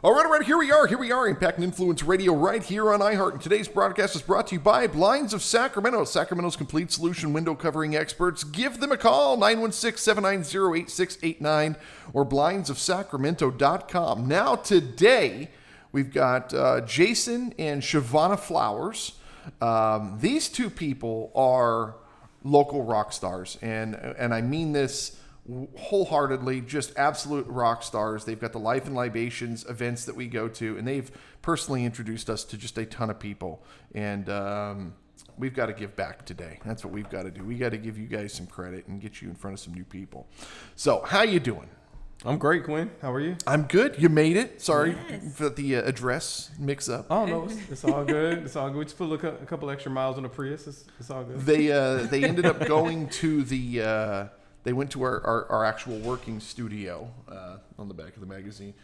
All right, here we are, Impact and Influence Radio right here on iHeart. And today's broadcast is brought to you by Blinds of Sacramento, Sacramento's complete solution window covering experts. Give them a call, 916-790-8689 or blindsofsacramento.com. Now today, we've got Jason and Shavonna Flowers. These two people are local rock stars, and I mean this wholeheartedly, just absolute rock stars. They've got the Life and Libations events that we go to, and they've personally introduced us to just a ton of people. And we've got to give back today. That's what we've got to do. We got to give you guys some credit and get you in front of some new people. So, how you doing? I'm great, Quinn. How are you? I'm good. You made it. Sorry for the address mix-up. Oh, no, it's all good. It's all good. We just put a couple extra miles on the Prius. It's all good. They ended up going to the... They went to our actual working studio on the back of the magazine.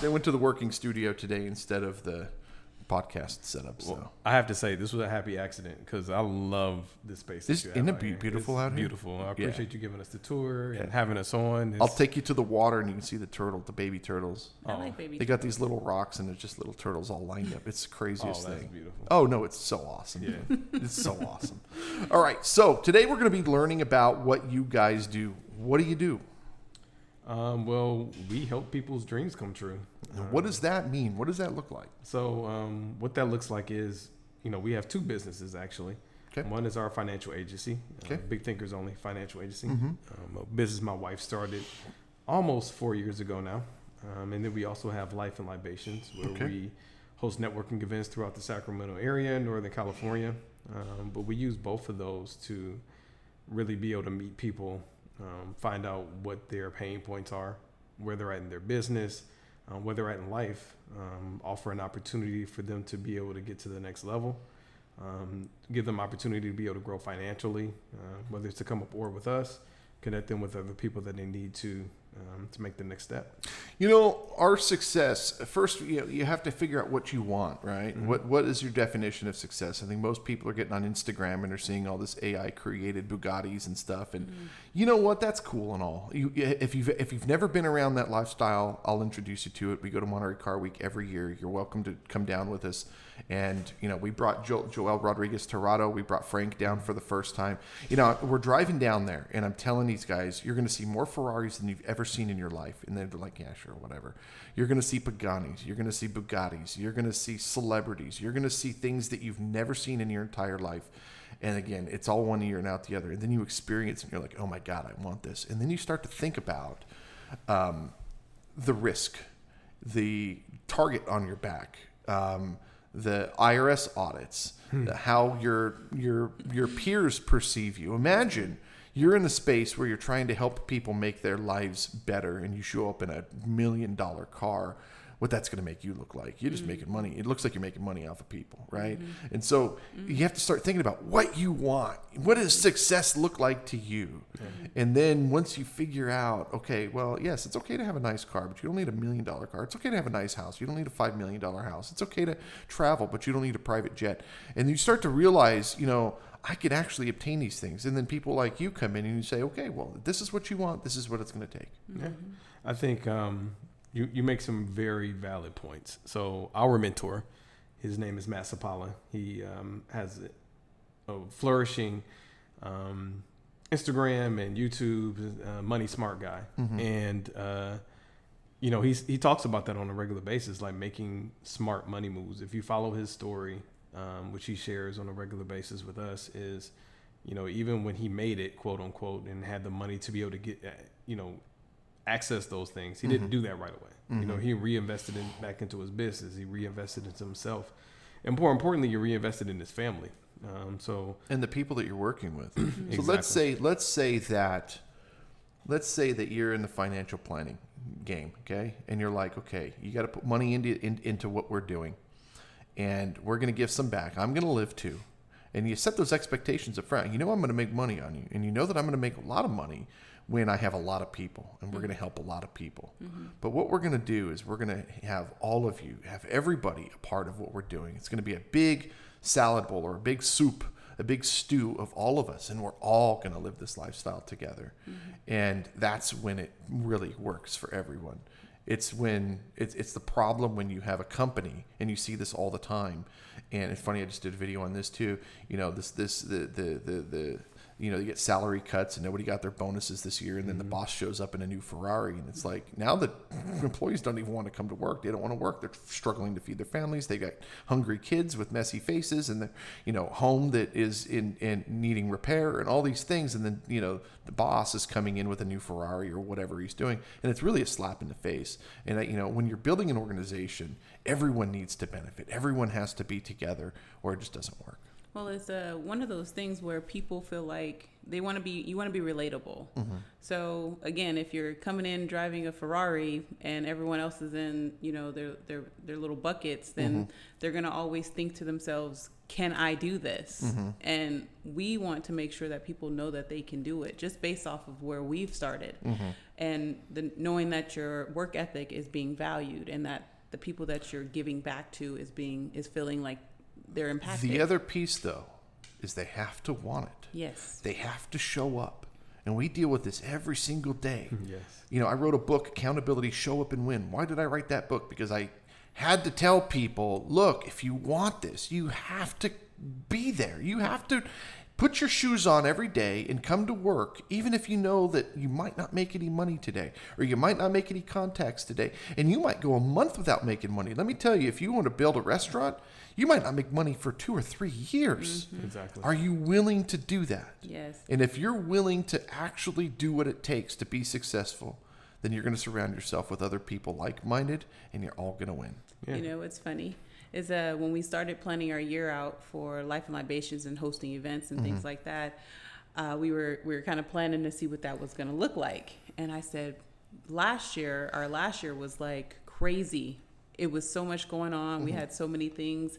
They went to the working studio today instead of the podcast setup. So well, I have to say, this was a happy accident because I love this space. Isn't it beautiful out here? Beautiful. I appreciate you giving us the tour and having us on. I'll take you to the water and you can see the baby turtles. I like baby They got these little rocks and there's just little turtles all lined up. It's the craziest that's thing. Beautiful. Oh, no, it's so awesome. Yeah. It's so awesome. All right, so today we're going to be learning about what you guys do. What do you do? Well, we help people's dreams come true. What does that mean? What does that look like? So what that looks like is, we have two businesses, actually. Okay. One is our financial agency, Big Thinkers Only Financial Agency. A business my wife started almost 4 years ago now. And then we also have Life and Libations, where we host networking events throughout the Sacramento area, Northern California. But we use both of those to really be able to meet people, find out what their pain points are, where they're at in their business, where they're at in life, offer an opportunity for them to be able to get to the next level, give them opportunity to be able to grow financially, whether it's to come aboard with us, connect them with other people that they need to make the next step. Our success, first, you have to figure out what you want, right? Mm-hmm. What is your definition of success? I think most people are getting on Instagram and are seeing all this AI-created Bugattis and stuff. And you know what? That's cool and all. If you've never been around that lifestyle, I'll introduce you to it. We go to Monterey Car Week every year. You're welcome to come down with us. And, we brought Joel Rodriguez Tirado. We brought Frank down for the first time. We're driving down there, and I'm telling these guys, you're going to see more Ferraris than you've ever seen in your life. And they're like, yeah, sure, whatever. You're going to see Paganis. You're going to see Bugattis. You're going to see celebrities. You're going to see things that you've never seen in your entire life. And again, it's all one ear and out the other. And then you experience and you're like, oh my God, I want this. And then you start to think about the risk, the target on your back, the IRS audits, how your peers perceive you. Imagine you're in a space where you're trying to help people make their lives better, and you show up in $1 million car. What that's going to make you look like? You're just making money. It looks like you're making money off of people, right? Mm-hmm. And so you have to start thinking about what you want. What does success look like to you? Mm-hmm. And then once you figure out, okay, well, yes, it's okay to have a nice car, but you don't need $1 million car. It's okay to have a nice house. You don't need a $5 million house. It's okay to travel, but you don't need a private jet. And you start to realize, I could actually obtain these things. And then people like you come in and you say, okay, well, this is what you want. This is what it's going to take. Yeah. I think you make some very valid points. So our mentor, his name is Matt Sapala. He has a flourishing Instagram and YouTube, money smart guy. Mm-hmm. And, he talks about that on a regular basis, like making smart money moves. If you follow his story, which he shares on a regular basis with us, is, even when he made it, quote unquote, and had the money to be able to get, access those things, he didn't do that right away. Mm-hmm. He reinvested back into his business. He reinvested into himself. And more importantly, you reinvested in his family. And the people that you're working with. Exactly. So let's say that you're in the financial planning game, okay? And you're like, okay, you got to put money into what we're doing. And we're going to give some back. I'm going to live too. And you set those expectations up front. I'm going to make money on you. And you know that I'm going to make a lot of money when I have a lot of people. And we're going to help a lot of people. Mm-hmm. But what we're going to do is we're going to have all of you, have everybody a part of what we're doing. It's going to be a big salad bowl or a big soup, a big stew of all of us. And we're all going to live this lifestyle together. Mm-hmm. And that's when it really works for everyone. It's when it's the problem when you have a company, and you see this all the time. And it's funny, I just did a video on this too. You know, the you know, you get salary cuts and nobody got their bonuses this year, and then the boss shows up in a new Ferrari, and it's like, now the employees don't even want to come to work. They don't want to work. They're struggling to feed their families. They got hungry kids with messy faces, and the, you know, home that is in needing repair and all these things. And then, you know, the boss is coming in with a new Ferrari or whatever he's doing, and it's really a slap in the face. And you know, when you're building an organization, everyone needs to benefit. Everyone has to be together, or it just doesn't work. Well, it's one of those things where people feel like you want to be relatable. So again, if you're coming in driving a Ferrari and everyone else is in, you know, their little buckets, then they're going to always think to themselves, can I do this? And we want to make sure that people know that they can do it just based off of where we've started. And knowing that your work ethic is being valued, and that the people that you're giving back to is feeling like they're impacted. The other piece, though, is they have to want it. Yes. They have to show up. And we deal with this every single day. Yes. You know, I wrote a book, Accountability, Show Up and Win. Why did I write that book? Because I had to tell people, look, if you want this, you have to be there. You have to put your shoes on every day and come to work, even if you know that you might not make any money today, or you might not make any contacts today, and you might go a month without making money. Let me tell you, if you want to build a restaurant, you might not make money for 2 or 3 years. Exactly. Are you willing to do that? Yes. And if you're willing to actually do what it takes to be successful, then you're going to surround yourself with other people like-minded, and you're all going to win. Yeah. You know, what's funny is when we started planning our year out for Life and Libations and hosting events and things like that, we were kind of planning to see what that was going to look like. And I said, our last year was like crazy. It was so much going on. We had so many things,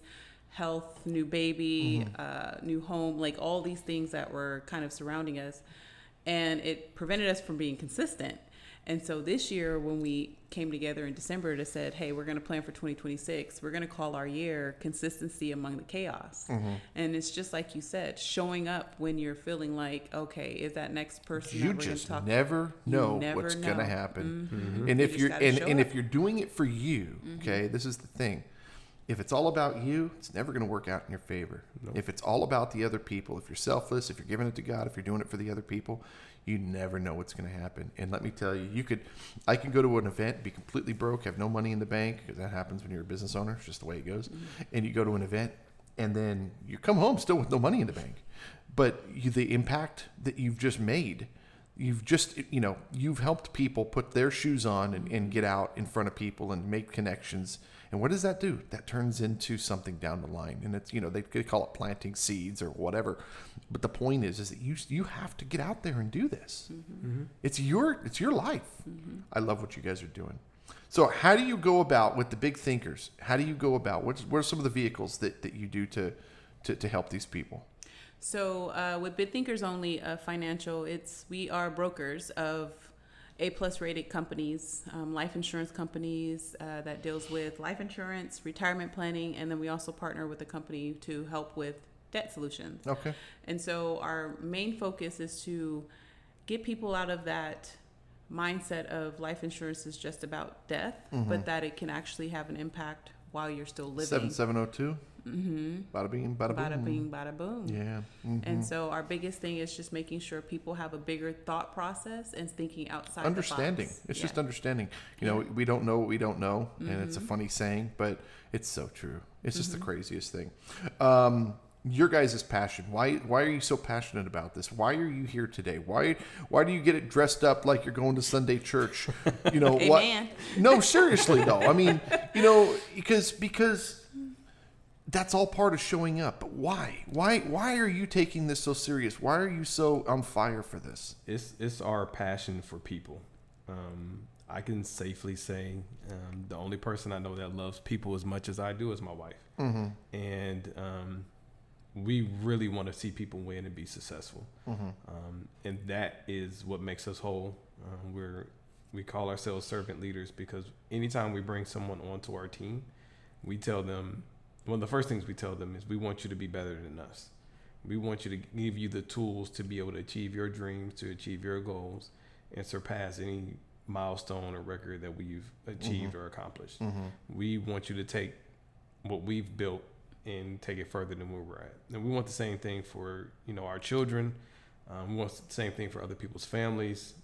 health, new baby, new home, like all these things that were kind of surrounding us. And it prevented us from being consistent. And so this year, when we came together in December to said, hey, we're going to plan for 2026, we're going to call our year Consistency Among the Chaos. And it's just like you said, showing up when you're feeling like, okay, is that next person You that we're going to just talk never know never what's know. going to happen. Mm-hmm. And if You you're just gotta show and up. if you're doing it for you, okay, this is the thing. If it's all about you, it's never going to work out in your favor. Nope. If it's all about the other people, if you're selfless, if you're giving it to God, if you're doing it for the other people, you never know what's going to happen. And let me tell you, I can go to an event, be completely broke, have no money in the bank, because that happens when you're a business owner. It's just the way it goes. And you go to an event, and then you come home still with no money in the bank. But the impact that you've just made, you've helped people put their shoes on and get out in front of people and make connections. And what does that do? That turns into something down the line. And it's, they call it planting seeds or whatever. But the point is that you have to get out there and do this. It's your life. I love what you guys are doing. So how do you go about with the big thinkers? How do you go about, what are some of the vehicles that you do to help these people? So with Big Thinkers Only Financial, we are brokers of A+ rated companies, life insurance companies that deals with life insurance, retirement planning, and then we also partner with a company to help with debt solutions. Okay. And so our main focus is to get people out of that mindset of life insurance is just about death, but that it can actually have an impact while you're still living. 7702. Bada bing, bada boom. Bada bing, bada boom. Yeah. And so our biggest thing is just making sure people have a bigger thought process and thinking outside Understanding. the box. It's just understanding. We don't know what we don't know. And it's a funny saying, but it's so true. It's just the craziest thing. Your guys' passion. Why are you so passionate about this? Why are you here today? Why do you get it dressed up like you're going to Sunday church? Amen. What? No, seriously though. I mean, because that's all part of showing up. But why? Why are you taking this so serious? Why are you so on fire for this? It's our passion for people. I can safely say the only person I know that loves people as much as I do is my wife. And we really want to see people win and be successful. And that is what makes us whole. We call ourselves servant leaders because anytime we bring someone onto our team, we tell them, one of the first things we tell them is we want you to be better than us. We want you to give you the tools to be able to achieve your dreams, to achieve your goals, and surpass any milestone or record that we've achieved or accomplished. We want you to take what we've built and take it further than where we're at. And we want the same thing for, our children. We want the same thing for other people's families.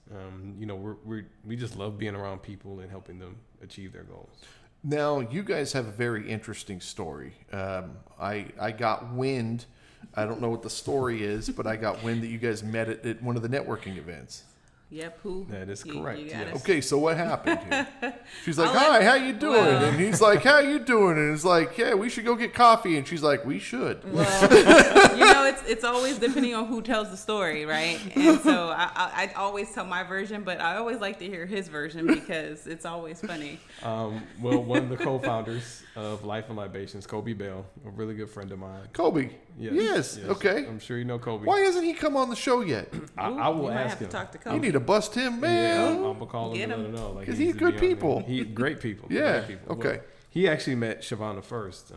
We just love being around people and helping them achieve their goals. Now, you guys have a very interesting story. I got wind, I don't know what the story is, but I got wind that you guys met at one of the networking events. Yep, who? That is correct. Yes. Okay, so what happened here? She's like, hi, how you doing? Well, and he's like, how you doing? And it's like, yeah, we should go get coffee. And she's like, we should. Well, it's always depending on who tells the story, right? And so I always tell my version, but I always like to hear his version because it's always funny. Well, one of the co-founders of Life and Libations, Kobe Bell, a really good friend of mine. Kobe? Yes. Okay. I'm sure you know Kobe. Why hasn't he come on the show yet? I will might ask have to him. talk to Kobe. You need to bust him, man. Yeah, I'm going to call him and let him know. Because he's good people. He's great people. Yeah. Great people. Okay. Well, he actually met Shavonna first.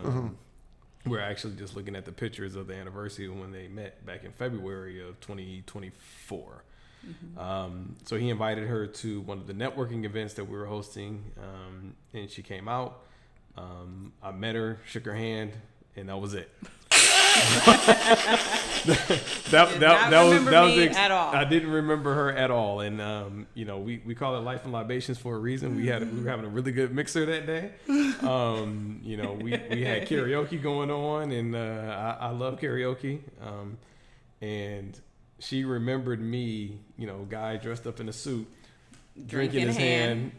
We're actually just looking at the pictures of the anniversary when they met back in February of 2024. So he invited her to one of the networking events that we were hosting, and she came out. I met her, shook her hand, and that was it. that was it at all. I didn't remember her at all, and we call it Life and Libations for a reason. We were having a really good mixer that day. We had karaoke going on, and I love karaoke. And she remembered me, guy dressed up in a suit, drink in his hand.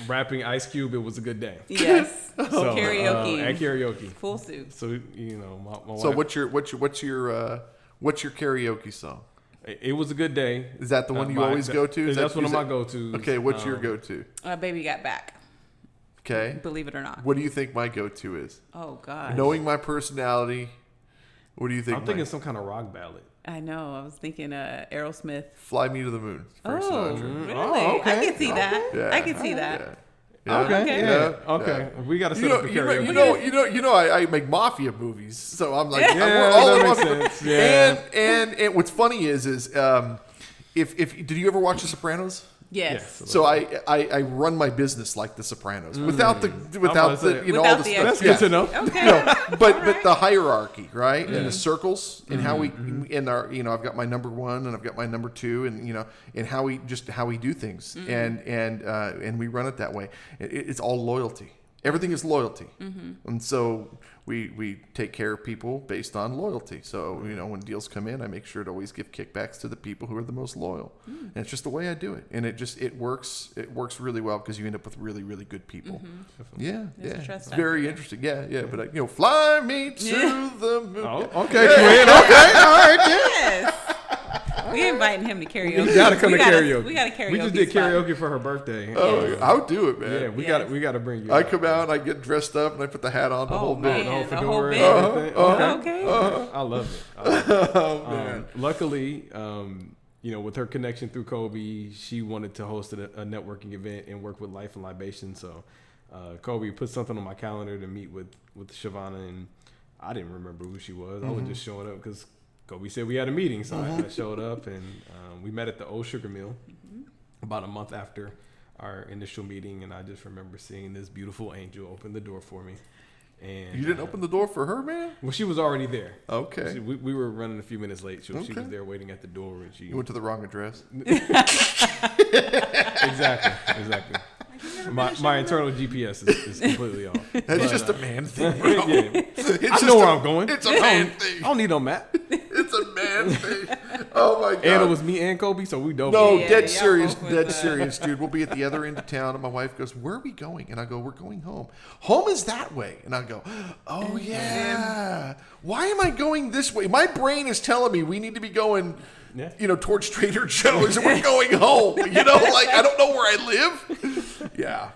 Rapping Ice Cube, it was a good day. Yes, so, karaoke at karaoke, full suit. So my so wife, what's your karaoke song? It was a good day. Is that the one you always go to? That's one of my go-tos. Okay, what's your go-to? Baby Got Back. Okay, believe it or not. What do you think my go-to is? Oh God, knowing my personality, what do you think? I'm thinking some kind of rock ballad. I know. I was thinking Aerosmith. Fly Me to the Moon. Really? Oh, okay. I can see that. Yeah. I can see that. Yeah. Okay. We got to set up the karaoke. I make mafia movies, so I'm like, that makes sense. Yeah. And what's funny is if did you ever watch The Sopranos? Yes. So I run my business like The Sopranos without all the stuff. That's good to know. Okay. But the hierarchy, right? And the circles and how we in our I've got my number one and I've got my number two and how we do things and we run it that way. It's all loyalty. Everything is loyalty, and so we take care of people based on loyalty. So when deals come in, I make sure to always give kickbacks to the people who are the most loyal, and it's just the way I do it. And it works really well because you end up with really, really good people. Yeah, it's very interesting. Yeah. But fly me to the moon. Oh, okay, Quinn. Okay, all right. Yes. We inviting him to karaoke. You gotta come to karaoke. We got a karaoke. We just did karaoke for her birthday. Oh, I'll do it, man. Yeah, we got to bring you. I come out, I get dressed up, and I put the hat on, the whole bit, the whole fedora, everything. Okay. I love it. Oh man. Luckily, with her connection through Kobe, she wanted to host a networking event and work with Life and Libation. So, Kobe put something on my calendar to meet with Shavonna, and I didn't remember who she was. I was just showing up because Kobe said we had a meeting, so I showed up, and we met at the Old Sugar Mill about a month after our initial meeting, and I just remember seeing this beautiful angel open the door for me. And you didn't open the door for her, man? Well, she was already there. Okay. We were running a few minutes late. She was there waiting at the door, and You went to the wrong address. Exactly. My internal GPS is completely off. That's just a man thing, bro. I know where I'm going. It's a man thing. I don't need no map. It's a man thing. Oh my God. And it was me and Kobe, so we dove. No, dead serious, dude. We'll be at the other end of town, and my wife goes, "Where are we going?" And I go, "We're going home. Home is that way." And I go, "Oh yeah. Why am I going this way? My brain is telling me we need to be going." Towards Trader Joe's, and we're going home. I don't know where I live. Yeah.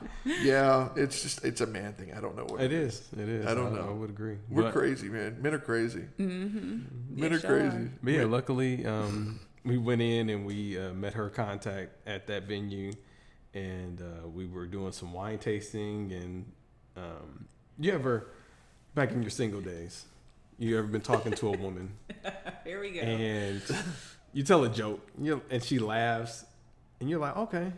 It's a man thing. I don't know what it is. I don't know. I would agree. We're crazy, man. Men are crazy. Men are crazy. But yeah, luckily, we went in and we met her contact at that venue, and we were doing some wine tasting. And you ever, back in your single days, you ever been talking to a woman? Here we go. And you tell a joke, and she laughs, And you're like, okay,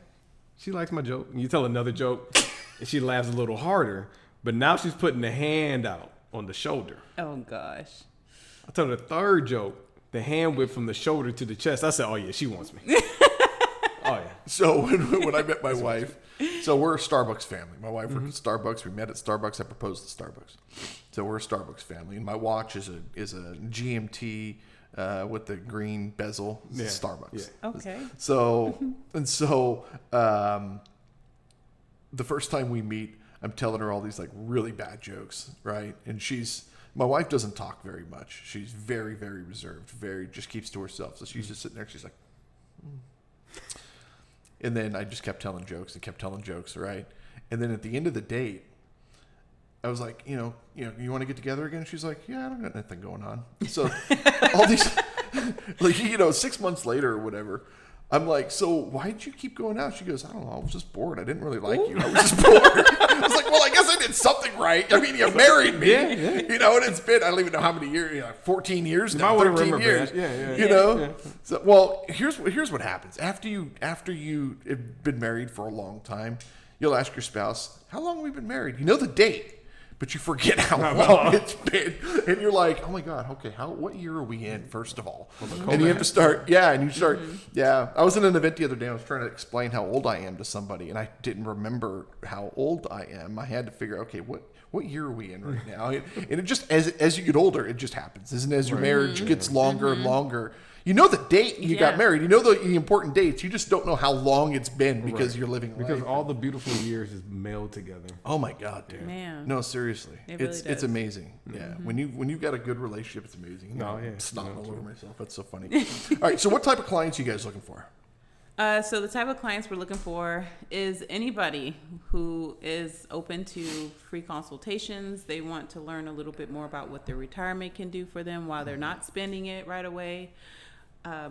she likes my joke. And you tell another joke, and she laughs a little harder. But now she's putting the hand out on the shoulder. Oh, gosh. I told her the third joke, the hand went from the shoulder to the chest. I said, oh, yeah, she wants me. Oh, yeah. So when I met my wife, so we're a Starbucks family. My wife worked at Starbucks. We met at Starbucks. I proposed at Starbucks. So we're a Starbucks family. And my watch is a GMT with the green bezel. It's Starbucks. Yeah. Okay. So the first time we meet, I'm telling her all these like really bad jokes, right? And my wife doesn't talk very much. She's very, very reserved, just keeps to herself. So she's just sitting there. She's like, And then I just kept telling jokes, right? And then at the end of the date, I was like, you want to get together again? She's like, yeah, I don't got anything going on. So all these, 6 months later or whatever, I'm like, so why did you keep going out? She goes, I don't know. I was just bored. I didn't really like you. I was just bored. I was like, well, I guess I did something right. I mean, you married me. Yeah. And it's been, I don't even know how many years, 14 years now, 13 years. That. Yeah. So, well, here's what happens. After you have been married for a long time, you'll ask your spouse, how long have we been married? You know the date, but you forget how long it's been. And you're like, oh my God, okay, what year are we in, first of all? And you have to start, I was in an event the other day, I was trying to explain how old I am to somebody, and I didn't remember how old I am. I had to figure out, okay, what year are we in right now? And it just, as you get older, it just happens. Isn't it? As your marriage gets longer and longer, you know the date you got married. You know the important dates. You just don't know how long it's been because you're living life. Because all the beautiful years is melded together. Oh my God, dude. Man. No, seriously. It's amazing. Mm-hmm. Yeah. When you've got a good relationship, it's amazing. Snot all true. over myself. That's so funny. All right. So what type of clients are you guys looking for? So the type of clients we're looking for is anybody who is open to free consultations. They want to learn a little bit more about what their retirement can do for them while they're not spending it right away.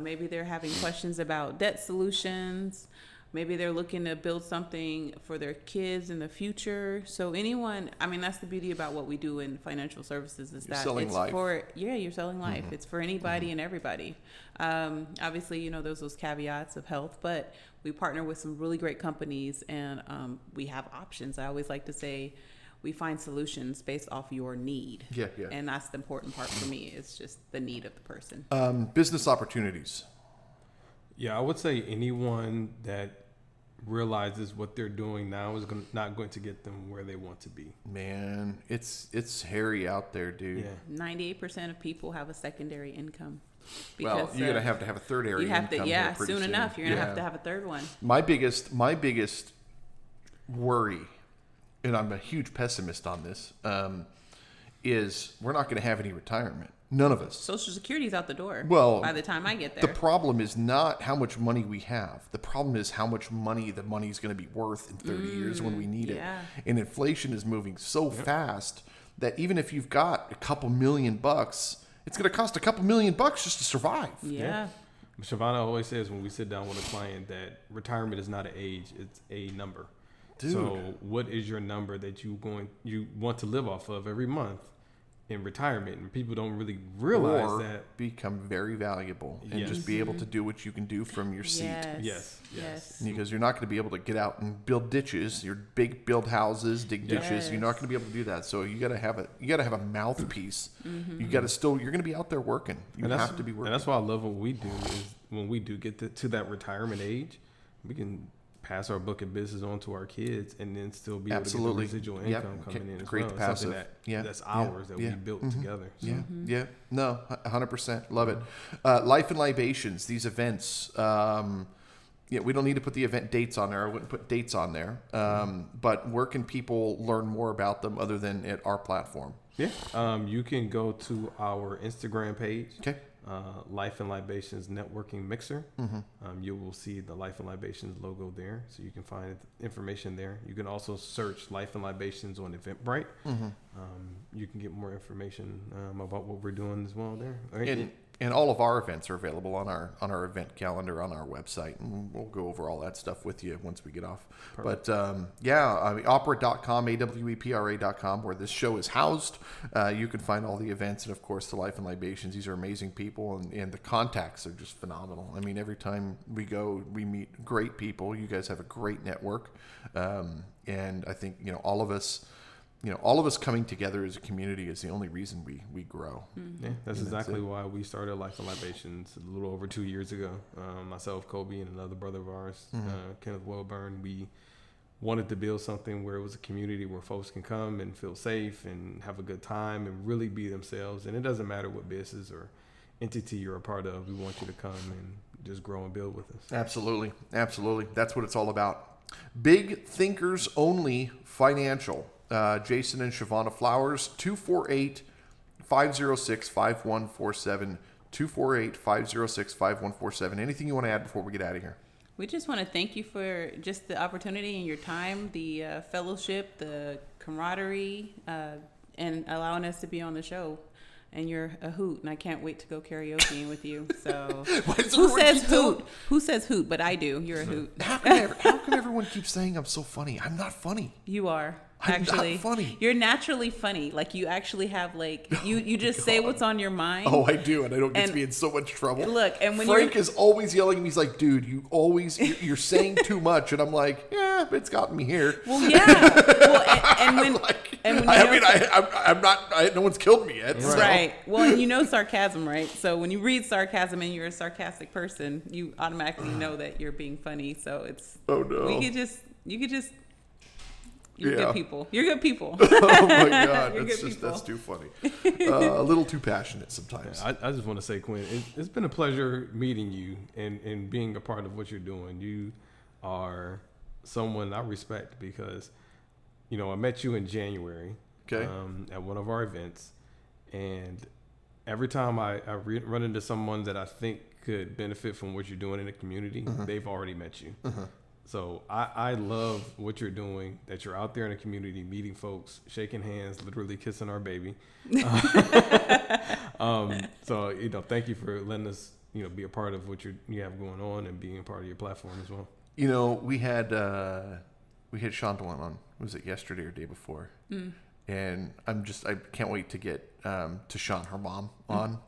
Maybe they're having questions about debt solutions. Maybe they're looking to build something for their kids in the future. So anyone, that's the beauty about what we do in financial services is that selling it's life. You're selling life. It's for anybody and everybody. Obviously, there's those caveats of health, but we partner with some really great companies and we have options. I always like to say we find solutions based off your need. Yeah. And that's the important part for me. It's just the need of the person. Business opportunities. Yeah, I would say anyone that realizes what they're doing now is not going to get them where they want to be. Man, it's hairy out there, dude. Yeah. 98% of people have a secondary income. Well, you're gonna have to have a third area. You have to, here soon enough. You're gonna have to have a third one. My biggest worry, and I'm a huge pessimist on this, is we're not going to have any retirement. None of us. Social Security's out the door. Well, by the time I get there, the problem is not how much money we have. The problem is how much money the money's going to be worth in 30 years when we need it. And inflation is moving so fast that even if you've got a couple $1,000,000, it's going to cost a couple $1,000,000 just to survive. Yeah. Shavonna always says when we sit down with a client that retirement is not an age, it's a number. Dude. So what is your number that you want to live off of every month in retirement? And people don't really realize that. Become very valuable and just be able to do what you can do from your seat. Yes. Because you're not going to be able to get out and build ditches. Build houses, dig ditches. You're not going to be able to do that. So you got to have a mouthpiece. You got to you're going to be out there working. You have to be working. And that's why I love what we do is when we do get to that retirement age, we can pass our book of business on to our kids and then still be able to get the residual income coming in as Great well. Passive. That's ours that we built together. So. Yeah. No, 100%. Love it. Life and libations, these events. We don't need to put the event dates on there. I wouldn't put dates on there. But where can people learn more about them other than at our platform? Yeah. You can go to our Instagram page. Okay. Life and Libations Networking Mixer. You will see the Life and Libations logo there, so you can find information there. You can also search Life and Libations on Eventbrite. You can get more information about what we're doing as well there. And all of our events are available on our event calendar on our website, and we'll go over all that stuff with you once we get off. Perfect. But opera.com, awepra.com, where this show is housed. You can find all the events and, of course, the Life and Libations. These are amazing people, and the contacts are just phenomenal. I mean, every time we go, we meet great people. You guys have a great network, and I think all of us coming together as a community is the only reason we grow. Yeah, that's exactly why we started Life and Libations a little over 2 years ago. Myself, Kobe, and another brother of ours, Kenneth Welburn, we wanted to build something where it was a community where folks can come and feel safe and have a good time and really be themselves. And it doesn't matter what business or entity you're a part of. We want you to come and just grow and build with us. Absolutely. Absolutely. That's what it's all about. Big Thinkers Only Financial. Jason and Shavonna Flowers, 248-506-5147, 248-506-5147. Anything you want to add before we get out of here? We just want to thank you for just the opportunity and your time, the fellowship, the camaraderie, and allowing us to be on the show. And you're a hoot, and I can't wait to go karaoke with you. So who says hoot? Who says hoot? But I do. You're a hoot. How come everyone keeps saying I'm so funny? I'm not funny. You are. I'm not funny. You're naturally funny. Like, you actually have, like, you just say what's on your mind. Oh, I do, and I don't get me in so much trouble. Look, and when Frank is always yelling at me, he's like, dude, you're saying too much, and I'm like, yeah, it's gotten me here. Well, yeah. Well, and when I'm not. No one's killed me yet. Right. So. Well, and you know sarcasm, right? So when you read sarcasm and you're a sarcastic person, you automatically know that you're being funny. So it's. Oh no. You could just. You're good people. You're good people. Oh my God, that's too funny. A little too passionate sometimes. Yeah, I just want to say, Quinn, it's been a pleasure meeting you and being a part of what you're doing. You are someone I respect because, I met you in January. Okay. At one of our events, and every time I run into someone that I think could benefit from what you're doing in the community, they've already met you. So I love what you're doing, that you're out there in the community, meeting folks, shaking hands, literally kissing our baby. So, thank you for letting us, be a part of what you have going on and being a part of your platform as well. We had Shondaland on, was it yesterday or day before? And I can't wait to get to Sean, her mom, on.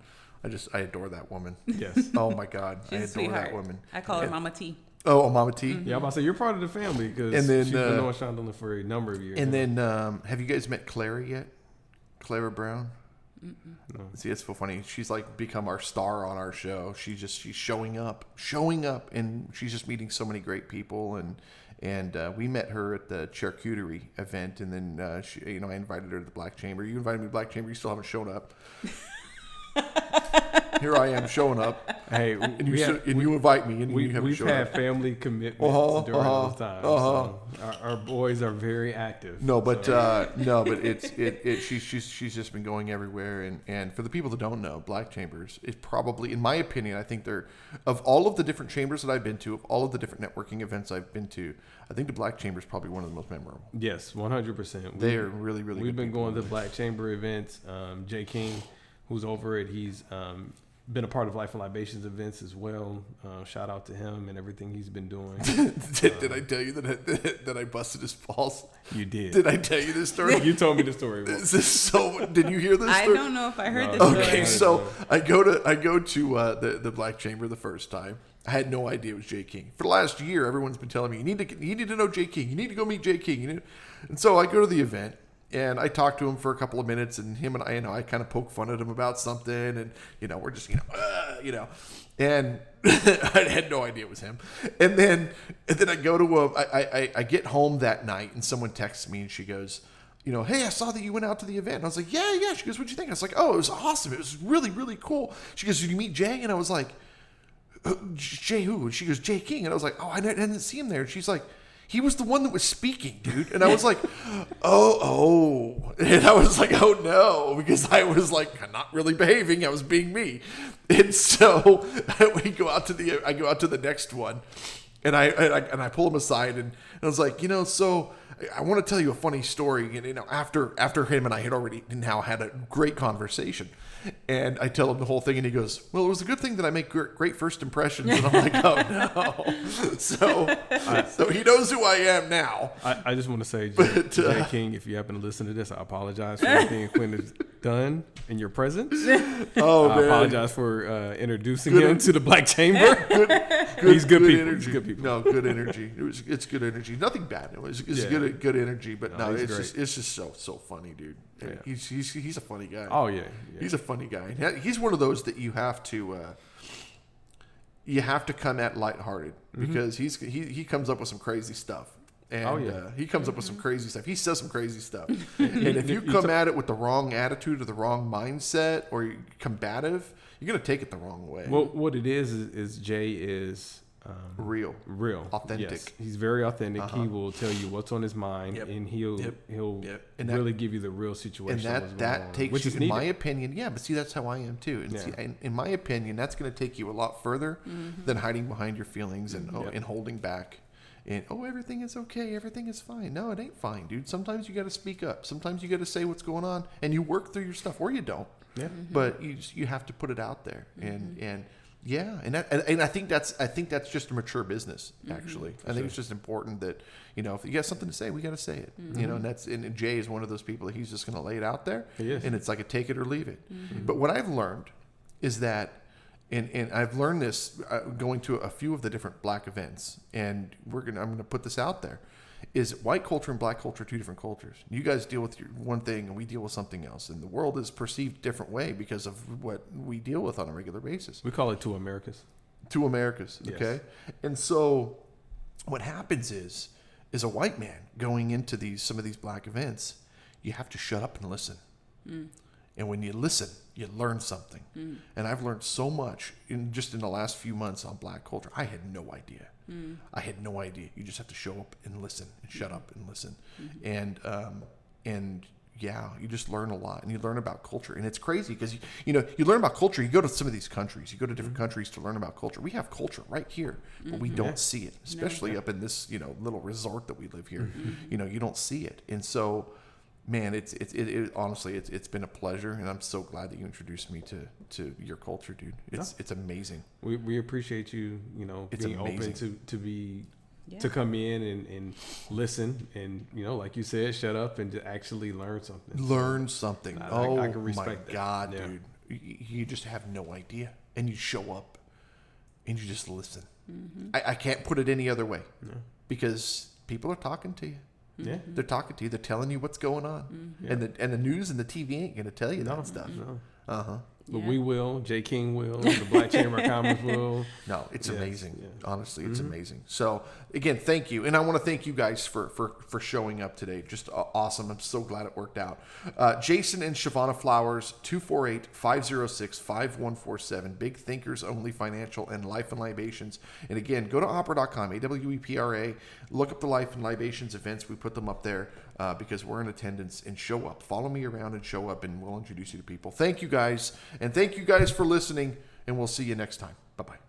I adore that woman. Yes. Oh my God. She's I adore sweetheart. that woman. I call her Mama T. Oh, Mama T. Yeah, I'm about to say you're part of the family because she's been knowing Shondaland for a number of years. And then, have you guys met Clara yet? Clara Brown? No. See, it's so funny. She's like become our star on our show. She's showing up, and she's just meeting so many great people. And we met her at the charcuterie event, and then I invited her to the Black Chamber. You invited me to the Black Chamber. You still haven't shown up. Here I am showing up. Hey, you invite me, and you haven't we've shown had up. family commitments during those times. So our boys are very active. No, but she's just been going everywhere, and for the people that don't know, Black Chambers is probably, in my opinion, I think they're, of all of the different chambers that I've been to, of all of the different networking events I've been to, I think the Black Chamber is probably one of the most memorable. Yes, 100%. They are really, really. We've been going to Black Chamber events. Jay King, who's over it, he's been a part of Life and Libations events as well. Shout out to him and everything he's been doing. Did I tell you that I busted his balls? You did. Did I tell you this story? You told me the story. Is this so? Did you hear this story? I don't know if I heard this story. Okay, so I go to the Black Chamber the first time. I had no idea it was Jay King. For the last year, everyone's been telling me you need to know Jay King. You need to go meet Jay King. And so I go to the event. And I talked to him for a couple of minutes, and him and I kind of poke fun at him about something, and we're just and I had no idea it was him. And then I go to I get home that night, and someone texts me, and she goes, hey, I saw that you went out to the event. And I was like, yeah. She goes, what'd you think? I was like, oh, it was awesome. It was really, really cool. She goes, did you meet Jay? And I was like, Jay who? And she goes, Jay King. And I was like, oh, I didn't see him there. And she's like, he was the one that was speaking, dude. And I was like, oh. And I was like, oh no, because I was like not really behaving. I was being me. And so I go out to the next one, and I pull him aside, and I was like, so I want to tell you a funny story. You know, after him and I had already now had a great conversation, and I tell him the whole thing, and he goes, "Well, it was a good thing that I make great first impressions." And I'm like, "Oh no!" So he knows who I am now. I just want to say, Jay King, if you happen to listen to this, I apologize for everything Quinn has done in your presence. Oh, I man. apologize for introducing him to the Black Chamber. He's good people. Energy. He's good people. No, good energy. It's good energy. Nothing bad. It's good energy. But no, it's just so funny, dude. Yeah. He's a funny guy. Oh yeah. He's a funny guy. He's one of those that you have to come at lighthearted because he comes up with some crazy stuff. And he comes up with some crazy stuff. He says some crazy stuff. And if you come at it with the wrong attitude or the wrong mindset or you're combative, you're going to take it the wrong way. Well, what it is Jay is real, authentic. Yes. He's very authentic. He will tell you what's on his mind, and he'll And really give you the real situation. And that takes you, in my opinion, but see, that's how I am too. And see, in my opinion, that's going to take you a lot further than hiding behind your feelings and holding back. And everything is okay, everything is fine. No, it ain't fine, dude. Sometimes you got to speak up. Sometimes you got to say what's going on, and you work through your stuff, or you don't. Yeah. But you have to put it out there, and I think that's just a mature business. Actually, I think it's just important that if you got something to say, we got to say it. And Jay is one of those people that he's just going to lay it out there, and it's like a take it or leave it. But what I've learned is that. And I've learned this going to a few of the different Black events, and I'm gonna put this out there: is white culture and Black culture two different cultures? You guys deal with one thing, and we deal with something else, and the world is perceived a different way because of what we deal with on a regular basis. We call it two Americas. Two Americas, okay. Yes. And so, what happens is a white man going into some of these Black events, you have to shut up and listen. And when you listen, you learn something. And I've learned so much in the last few months on Black culture. I had no idea. I had no idea. You just have to show up and listen and shut up and listen. And you just learn a lot, and you learn about culture. And it's crazy because you learn about culture. You go to some of these countries. You go to different countries to learn about culture. We have culture right here, but we don't see it, especially up in this little resort that we live here. You don't see it. And so, man, it honestly, it's been a pleasure, and I'm so glad that you introduced me to your culture, dude. It's amazing. We appreciate you, being open to come in and listen, and like you said, shut up and to actually learn something. I can respect my God, dude. You just have no idea, and you show up, and you just listen. I can't put it any other way, because people are talking to you. Yeah, they're talking to you. They're telling you what's going on, and the news and the TV ain't gonna tell you that stuff. No. But we will. Jay King will. The Black Chamber of Commerce will. No, it's amazing. Yeah. Honestly, it's amazing. So again, thank you, and I want to thank you guys for showing up today. Just awesome. I'm so glad it worked out. Jason and Shavonna Flowers, 248-506-5147. Big Thinkers Only Financial and Life and Libations. And again, go to opera.com, AWEPRA. Look up the Life and Libations events. We put them up there because we're in attendance, and show up. Follow me around and show up, and we'll introduce you to people. Thank you guys, and thank you guys for listening, and we'll see you next time. Bye-bye.